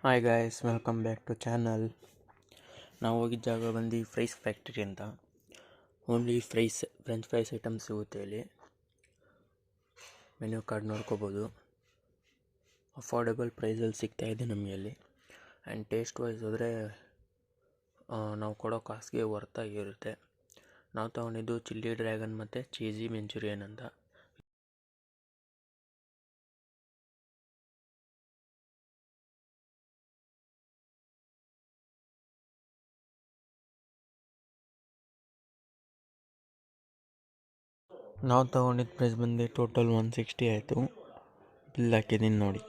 Hi guys, welcome back to channel. ನಾವು ಹೋಗಿದ್ದ ಜಾಗ ಬಂದು ಫ್ರೈಸ್ ಫ್ಯಾಕ್ಟ್ರಿ ಅಂತ. ಓನ್ಲಿ ಫ್ರೆಂಚ್ ಫ್ರೈಸ್ ಐಟಮ್ಸ್ ಸಿಗುತ್ತೆ ಇಲ್ಲಿ. ಮೆನ್ಯೂ ಕಾರ್ಡ್ ನೋಡ್ಕೋಬೋದು. ಅಫೋರ್ಡೆಬಲ್ ಪ್ರೈಸಲ್ಲಿ ಸಿಗ್ತಾಯಿದೆ ನಮಗೆ ಅಲ್ಲಿ. ಆ್ಯಂಡ್ ಟೇಸ್ಟ್ ವೈಸ್ ಹೋದರೆ ನಾವು ಕೊಡೋ ಕಾಸ್ಗೆ ವರ್ತಾಗಿರುತ್ತೆ. ನಾವು ತೊಗೊಂಡಿದ್ದು ಚಿಲ್ಲಿ ಡ್ರ್ಯಾಗನ್ ಮತ್ತು ಚೀಸಿ ಮೆಂಚೂರಿಯನ್ ಅಂತ. ನಾವು ತೊಗೊಂಡಿದ್ದ ಪ್ರೈಸ್ ಬಂದು ಟೋಟಲ್ 160 ಆಯಿತು. ಬಿಲ್ ಹಾಕಿದ್ದೀನಿ ನೋಡಿ.